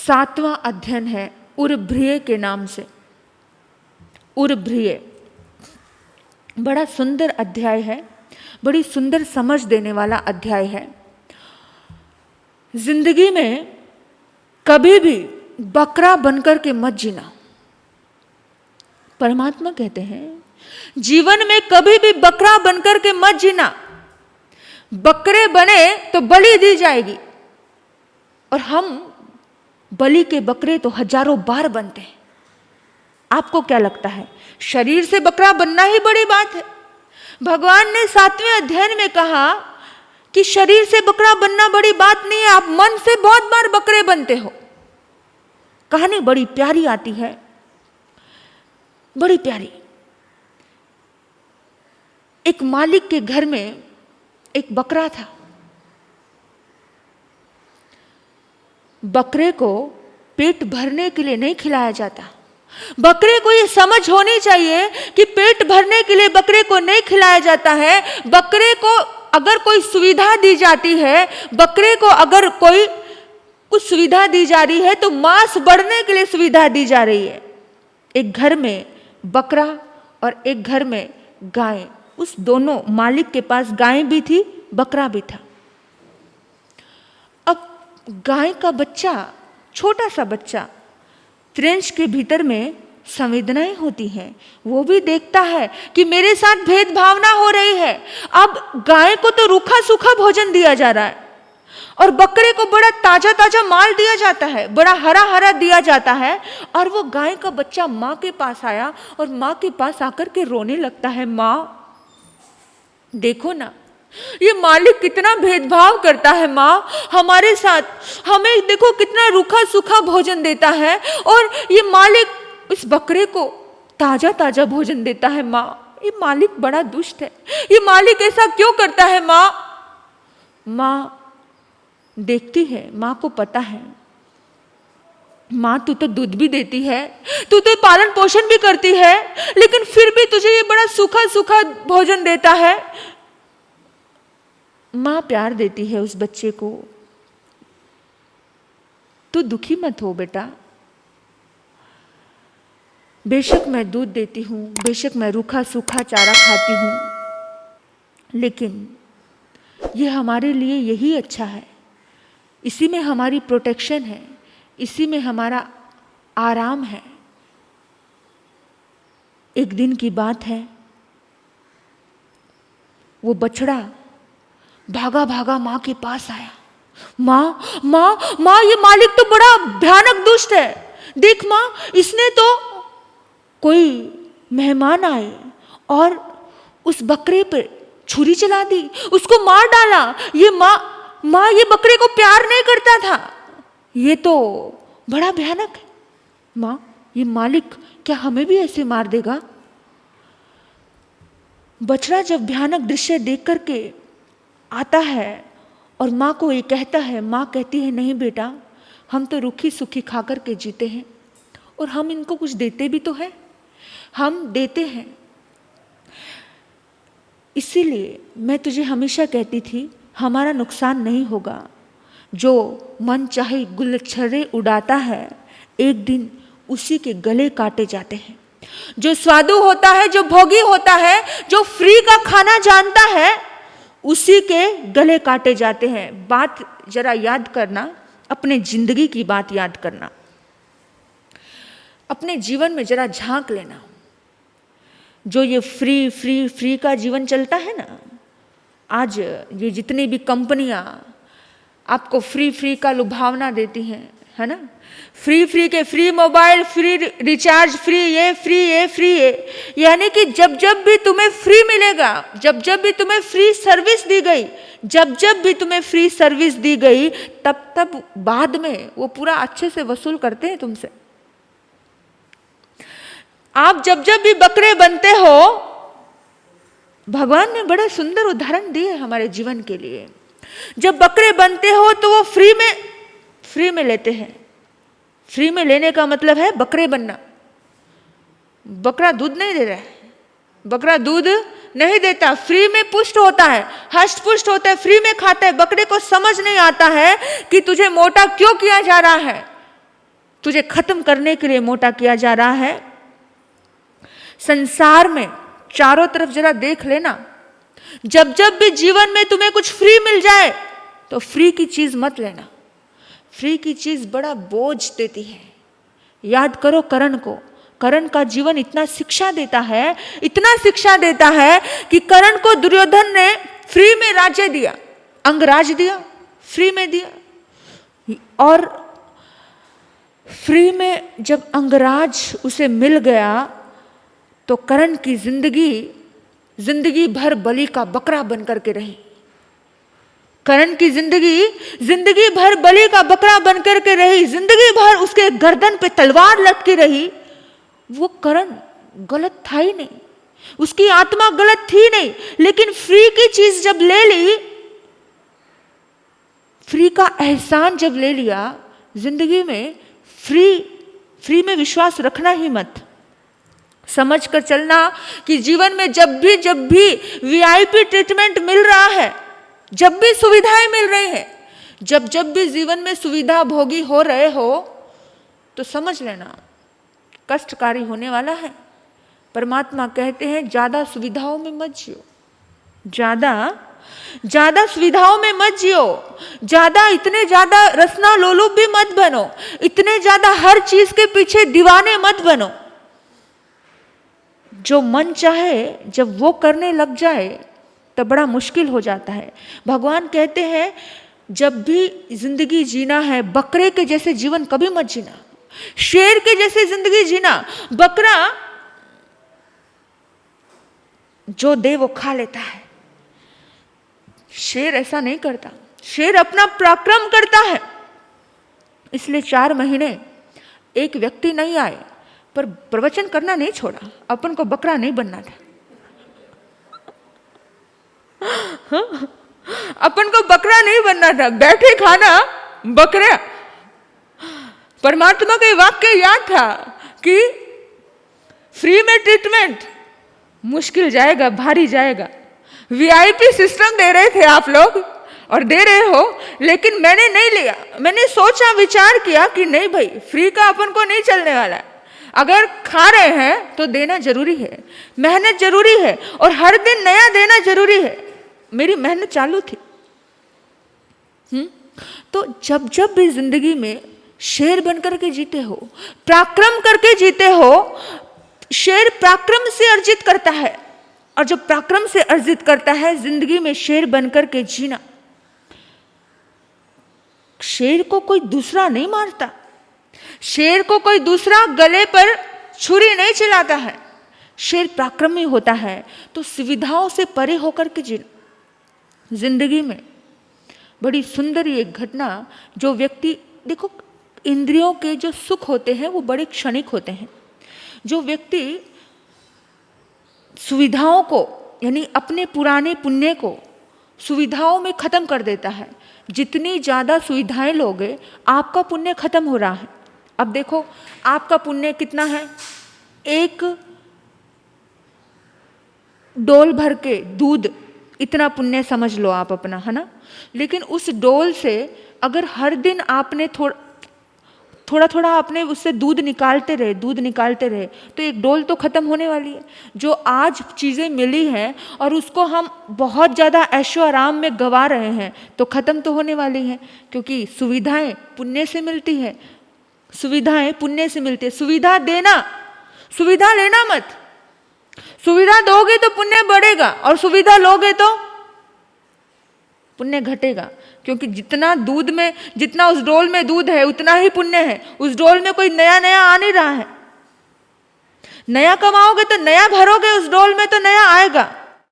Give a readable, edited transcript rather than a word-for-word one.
7वां अध्ययन है उर्भ्रिय के नाम से। उर्भ्रिय बड़ा सुंदर अध्याय है, बड़ी सुंदर समझ देने वाला अध्याय है। जिंदगी में कभी भी बकरा बनकर के मत जीना। परमात्मा कहते हैं जीवन में कभी भी बकरा बनकर के मत जीना। बकरे बने तो बलि दी जाएगी, और हम बलि के बकरे तो हजारों बार बनते हैं। आपको क्या लगता है शरीर से बकरा बनना ही बड़ी बात है? भगवान ने 7वें अध्ययन में कहा कि शरीर से बकरा बनना बड़ी बात नहीं है, आप मन से बहुत बार बकरे बनते हो। कहानी बड़ी प्यारी आती है, बड़ी प्यारी। एक मालिक के घर में एक बकरा था। बकरे को पेट भरने के लिए नहीं खिलाया जाता। बकरे को ये समझ होनी चाहिए कि पेट भरने के लिए बकरे को नहीं खिलाया जाता है। बकरे को अगर कोई सुविधा दी जाती है, बकरे को अगर कोई कुछ सुविधा दी जा रही है तो मांस बढ़ने के लिए सुविधा दी जा रही है। एक घर में बकरा और एक घर में गाय, उस दोनों मालिक के पास गाय भी थी, बकरा भी था। अब गाय का बच्चा, छोटा सा बच्चा, त्रेंच के भीतर में संवेदनाएं होती हैं। वो भी देखता है कि मेरे साथ भेदभावना हो रही है। अब गाय को तो रूखा सूखा भोजन दिया जा रहा है और बकरे को बड़ा ताजा ताजा माल दिया जाता है, बड़ा हरा हरा दिया जाता है। और वो गाय का बच्चा माँ के पास आया और माँ के पास आकर के रोने लगता है, माँ देखो ना, ये मालिक कितना भेदभाव करता है माँ हमारे साथ। हमें देखो कितना रूखा सूखा भोजन देता है और ये मालिक इस बकरे को ताजा ताजा भोजन देता है। माँ ये मालिक बड़ा दुष्ट है, ये मालिक ऐसा क्यों करता है माँ? माँ देखती है, माँ को पता है, माँ तू तो दूध भी देती है, तू तो पालन पोषण भी करती है, लेकिन फिर भी तुझे ये बड़ा सूखा सूखा भोजन देता है। माँ प्यार देती है उस बच्चे को, तू दुखी मत हो बेटा, बेशक मैं दूध देती हूँ, बेशक मैं रूखा सूखा चारा खाती हूँ, लेकिन ये हमारे लिए यही अच्छा है, इसी में हमारी प्रोटेक्शन है, इसी में हमारा आराम है। एक दिन की बात है, वो बछड़ा भागा भागा माँ के पास आया। माँ माँ माँ, ये मालिक तो बड़ा भयानक दुष्ट है। देख माँ, इसने तो कोई मेहमान आए और उस बकरे पे छुरी चला दी, उसको मार डाला। ये माँ ये बकरे को प्यार नहीं करता था, ये तो बड़ा भयानक है। माँ ये मालिक क्या हमें भी ऐसे मार देगा? बछड़ा जब भयानक दृश्य देख करके आता है और माँ को ये कहता है, माँ कहती है नहीं बेटा, हम तो रूखी सूखी खा करके जीते हैं और हम इनको कुछ देते भी तो है, हम देते हैं। इसीलिए मैं तुझे हमेशा कहती थी हमारा नुकसान नहीं होगा। जो मन चाहे गुलछर्रे उड़ाता है, एक दिन उसी के गले काटे जाते हैं। जो स्वादु होता है, जो भोगी होता है, जो फ्री का खाना जानता है, उसी के गले काटे जाते हैं। बात जरा याद करना, अपने जिंदगी की बात याद करना, अपने जीवन में जरा झांक लेना। जो ये फ्री फ्री फ्री का जीवन चलता है ना, आज ये जितनी भी कंपनियां आपको फ्री फ्री का लुभावना देती हैं, है ना, फ्री फ्री के free mobile, free recharge, free ये फ्री ये, यानी कि जब जब भी तुम्हें फ्री मिलेगा, जब जब भी तुम्हें फ्री सर्विस दी गई, जब जब भी तुम्हें फ्री सर्विस दी गई, तब तब बाद में वो पूरा अच्छे से वसूल करते हैं तुमसे। आप जब जब भी बकरे बनते हो, भगवान ने बड़ा सुंदर उदाहरण दिए हमारे जीवन के लिए। जब बकरे बनते हो तो वो फ्री में लेते हैं। फ्री में लेने का मतलब है बकरे बनना। बकरा दूध नहीं दे रहा है, बकरा दूध नहीं देता, फ्री में पुष्ट होता है, हष्ट पुष्ट होता है, फ्री में खाता है। बकरे को समझ नहीं आता है कि तुझे मोटा क्यों किया जा रहा है। तुझे खत्म करने के लिए मोटा किया जा रहा है। संसार में चारों तरफ जरा देख लेना, जब जब भी जीवन में तुम्हें कुछ फ्री मिल जाए तो फ्री की चीज मत लेना। फ्री की चीज बड़ा बोझ देती है। याद करो कर्ण को, कर्ण का जीवन इतना शिक्षा देता है, इतना शिक्षा देता है कि कर्ण को दुर्योधन ने फ्री में राज्य दिया, अंगराज दिया, फ्री में दिया। और फ्री में जब अंगराज उसे मिल गया तो कर्ण की जिंदगी भर बलि का बकरा बन करके रही। कर्ण की जिंदगी भर बलि का बकरा बन करके रही, जिंदगी भर उसके गर्दन पे तलवार लटकी रही। वो कर्ण गलत था ही नहीं, उसकी आत्मा गलत थी नहीं, लेकिन फ्री की चीज जब ले ली, फ्री का एहसान जब ले लिया, जिंदगी में फ्री में विश्वास रखना ही मत। समझ कर चलना कि जीवन में जब भी वीआईपी ट्रीटमेंट मिल रहा है, जब भी सुविधाएं मिल रही हैं, जब भी जीवन में सुविधा भोगी हो रहे हो, तो समझ लेना कष्टकारी होने वाला है। परमात्मा कहते हैं ज्यादा सुविधाओं में मत जियो, ज्यादा सुविधाओं में मत जियो, इतने ज्यादा रसना लोलुप भी मत बनो, इतने ज्यादा हर चीज के पीछे दीवाने मत बनो। जो मन चाहे जब वो करने लग जाए तो बड़ा मुश्किल हो जाता है। भगवान कहते हैं जब भी जिंदगी जीना है, बकरे के जैसे जीवन कभी मत जीना, शेर के जैसे जिंदगी जीना। बकरा जो दे वो खा लेता है, शेर ऐसा नहीं करता, शेर अपना पराक्रम करता है। इसलिए 4 महीने एक व्यक्ति नहीं आए पर प्रवचन करना नहीं छोड़ा, अपन को बकरा नहीं बनना था। अपन को बकरा नहीं बनना था, बैठे खाना बकरा। परमात्मा के वाक्य याद था कि फ्री में ट्रीटमेंट मुश्किल जाएगा, भारी जाएगा। वीआईपी सिस्टम दे रहे थे आप लोग और दे रहे हो, लेकिन मैंने नहीं लिया। मैंने सोचा, विचार किया कि नहीं भाई, फ्री का अपन को नहीं चलने वाला है। अगर खा रहे हैं तो देना जरूरी है, मेहनत जरूरी है, और हर दिन नया देना जरूरी है। मेरी मेहनत चालू थी। तो जब भी जिंदगी में शेर बनकर के जीते हो, पराक्रम करके जीते हो, शेर पराक्रम से अर्जित करता है, और जब पराक्रम से अर्जित करता है, जिंदगी में शेर बनकर के जीना। शेर को कोई दूसरा नहीं मारता, शेर को कोई दूसरा गले पर छुरी नहीं चलाता है। शेर पराक्रमी होता है। तो सुविधाओं से परे होकर के जीना। जिंदगी में बड़ी सुंदर ये घटना, जो व्यक्ति, देखो इंद्रियों के जो सुख होते हैं वो बड़े क्षणिक होते हैं। जो व्यक्ति सुविधाओं को, यानी अपने पुराने पुण्य को सुविधाओं में खत्म कर देता है, जितनी ज़्यादा सुविधाएं लोगे आपका पुण्य खत्म हो रहा है। अब देखो आपका पुण्य कितना है, एक डोल भर के दूध, इतना पुण्य समझ लो आप अपना, है ना। लेकिन उस डोल से अगर हर दिन आपने थोड़ा थोड़ा आपने उससे दूध निकालते रहे तो एक डोल तो खत्म होने वाली है। जो आज चीज़ें मिली हैं और उसको हम बहुत ज़्यादा ऐशो आराम में गवा रहे हैं तो खत्म तो होने वाली है, क्योंकि सुविधाएं पुण्य से मिलती है, सुविधाएं पुण्य से मिलती है। सुविधा देना, सुविधा लेना मत। सुविधा दोगे तो पुण्य बढ़ेगा और सुविधा लोगे तो पुण्य घटेगा, क्योंकि जितना उस डोल में दूध है उतना ही पुण्य है। उस डोल में कोई नया नया आ नहीं रहा है। नया कमाओगे तो नया भरोगे उस डोल में तो नया आएगा।